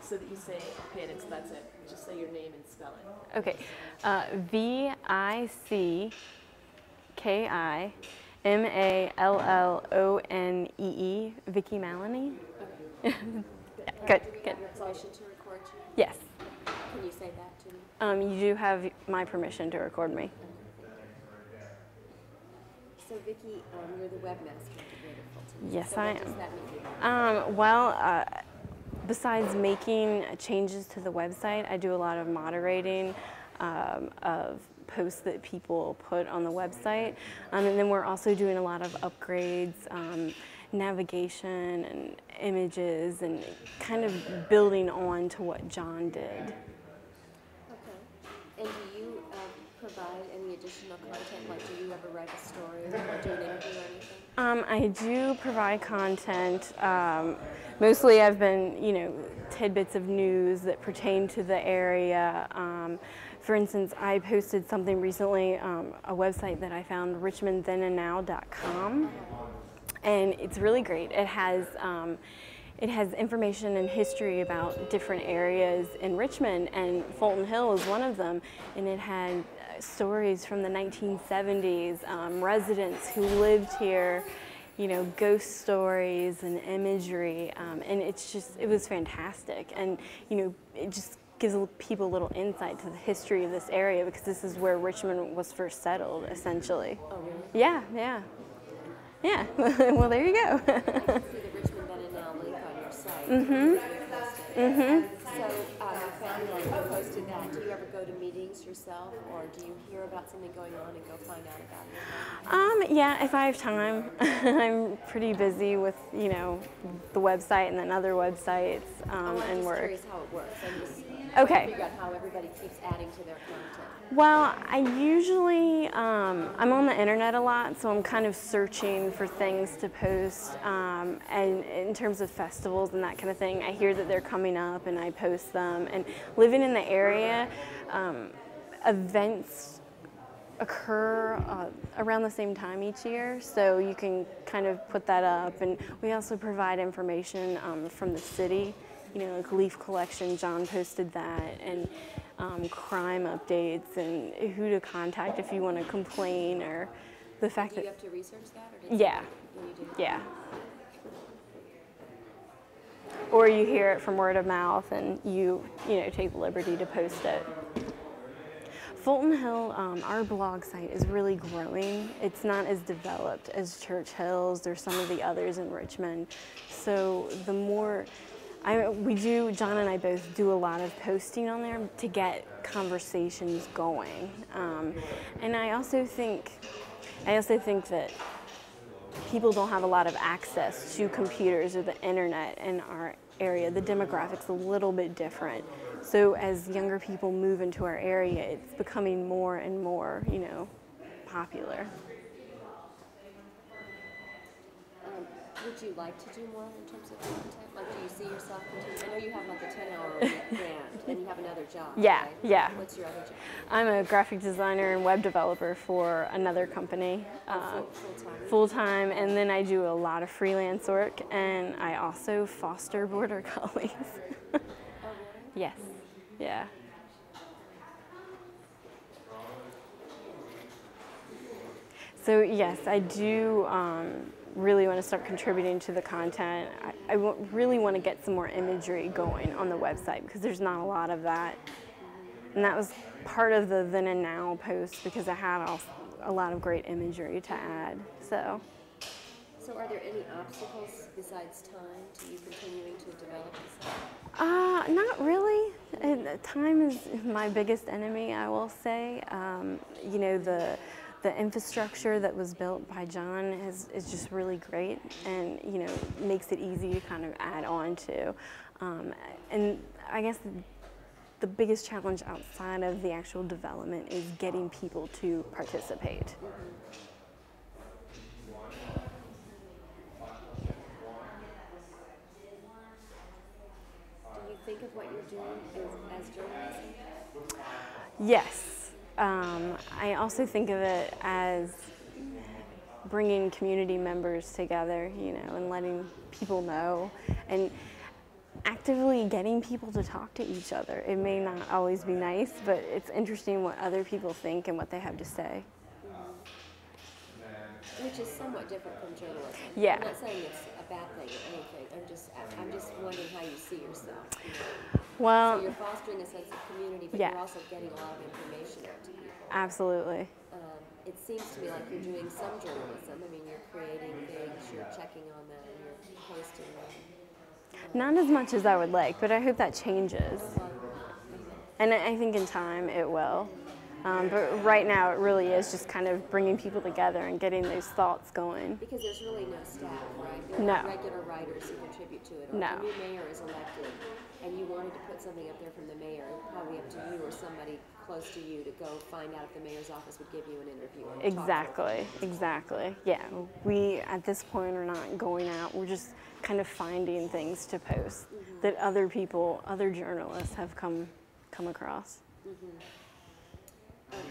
so that you say, okay, and that's it. Just say your name and spell it. Okay. Vickimallonee, Vicky Mallonee. Okay. Good, Do we good. have your permission to record you? Yes. Can you say that to me? You do have my permission to record me. So Vicki, you're the webmaster at the Greater Fulton. Yes, so I what am. does that mean? Besides making changes to the website, I do a lot of moderating of posts that people put on the website. And then we're also doing a lot of upgrades, navigation and images, and kind of building on to what John did. Okay. And do you provide any additional content? Like, do you ever write a story or do an interview or anything? I do provide content. Mostly I've been, tidbits of news that pertain to the area. For instance, I posted something recently, a website that I found, richmondthenandnow.com, and it's really great. It has information and history about different areas in Richmond, and Fulton Hill is one of them, and it had stories from the 1970s, residents who lived here, ghost stories and imagery, and it was fantastic, and it just gives people a little insight to the history of this area, because this is where Richmond was first settled, essentially. Oh, really? Yeah. Well, there you go. I can see the Richmond Then and Now link on your site. So, I found that you posted that. Do you ever go to meetings yourself, or do you hear about something going on and go find out about it? Yeah, if I have time. I'm pretty busy with, the website and then other websites and work. I'm just curious how it works. I'm just Okay. trying to figure out how everybody keeps adding to their content. Well, I usually, I'm on the internet a lot, so I'm kind of searching for things to post, and in terms of festivals and that kind of thing, I hear that they're coming up and I post them. And living in the area, events occur around the same time each year, so you can kind of put that up. And we also provide information from the city, like leaf collection. John posted that, and crime updates and who to contact if you want to complain, or the fact Do you that have to research that? Or yeah, you do? yeah. Or you hear it from word of mouth and you take the liberty to post it. Fulton Hill, our blog site is really growing. It's not as developed as Church Hills or some of the others in Richmond. So the more John and I both do a lot of posting on there to get conversations going. And I also think that people don't have a lot of access to computers or the internet in our area. The demographic's a little bit different. So as younger people move into our area, it's becoming more and more, popular. Would you like to do more in terms of content? Like, do you see yourself continuing? I know you have like a 10-hour-a-week grant, and you have another job. Yeah, right? yeah. What's your other job? I'm a graphic designer and web developer for another company. Full-time? Full-time, and then I do a lot of freelance work, and I also foster border collies. Oh, really? Yes, yeah. So yes, I do really want to start contributing to the content. I really want to get some more imagery going on the website, because there's not a lot of that. And that was part of the Then and Now post, because I had a lot of great imagery to add. So are there any obstacles besides time to you continuing to develop this? Not really. Time is my biggest enemy, I will say. The infrastructure that was built by John is just really great, and makes it easy to kind of add on to. And I guess the biggest challenge outside of the actual development is getting people to participate. Mm-hmm. Do you think of what you're doing as journalism? Yes. I also think of it as bringing community members together, and letting people know. And actively getting people to talk to each other. It may not always be nice, but it's interesting what other people think and what they have to say. Which is somewhat different from journalism. Yeah. I'm not saying it's a bad thing or anything. I'm just wondering how you see yourself. You know? Well, so you're fostering a sense of community, but yeah. you're also getting a lot of information out to people. Absolutely. It seems to me like you're doing some journalism. I mean, you're creating things, you're checking on them, you're posting them. Not as much as I would like, but I hope that changes. And I think in time it will. But right now it really is just kind of bringing people together and getting those thoughts going. Because there's really no staff, right? There are No. regular writers who contribute to it. Or No. if a new mayor is elected and you wanted to put something up there from the mayor, probably up to you or somebody close to you to go find out if the mayor's office would give you an interview. Or Exactly. Yeah, we at this point are not going out. We're just kind of finding things to post that other people, other journalists have come across.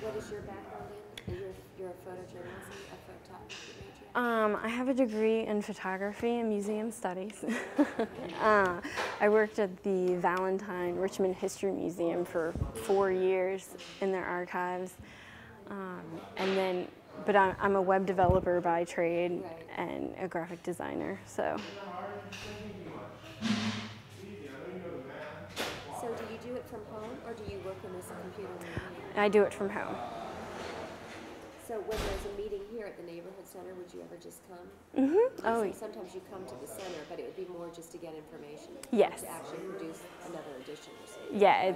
What is your background in? You're a photojournalist, a photography major? I have a degree in photography and museum studies. I worked at the Valentine Richmond History Museum for 4 years in their archives. But I'm a web developer by trade and a graphic designer, so. So do you do it from home, or do you work in this computer room? I do it from home. So when there's a meeting here at the neighborhood center, would you ever just come? Oh, Sometimes you come to the center, but it would be more just to get information. Yes. To actually produce another edition or something. Yeah,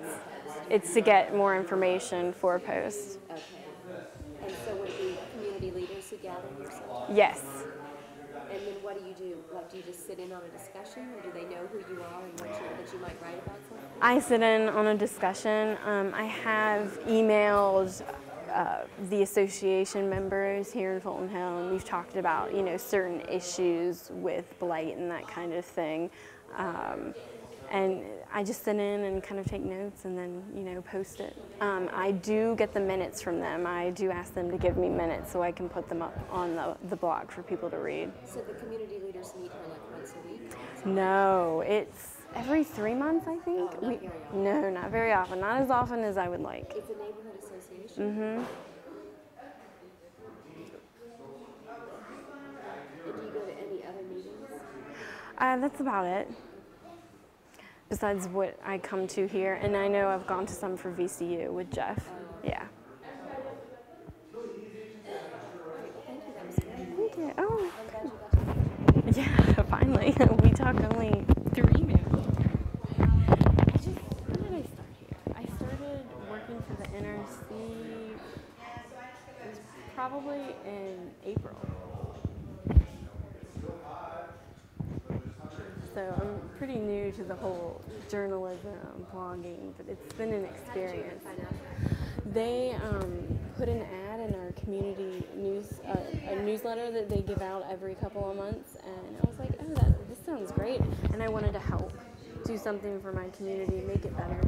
it's to get more information for a post. Okay. And so would it be community leaders who gather here sometimes? Yes. And then what do you do? Like, do you just sit in on a discussion, or do they know who you are and that you might write about something? I sit in on a discussion. I have emailed the association members here in Fulton Hill, and we've talked about, certain issues with blight and that kind of thing. And I just sit in and kind of take notes and then, post it. I do get the minutes from them. I do ask them to give me minutes so I can put them up on the blog for people to read. So the community leaders meet here like once a week? No, it's every 3 months, I think. Oh, not very often. No, not very often. Not as often as I would like. It's a neighborhood association? Mm-hmm. And do you go to any other meetings? That's about it. Besides what I come to here, and I know I've gone to some for VCU with Jeff. Yeah. Thank you, that was great. Thank you. Oh. I'm glad you got to meet you. Yeah, finally. We talked only through email. When did I start here? I started working for the NRC, it was probably in April. So I'm pretty new to the whole journalism, blogging, but it's been an experience. They put an ad in our community a newsletter that they give out every couple of months, and I was like, oh, this sounds great, and I wanted to help do something for my community, make it better.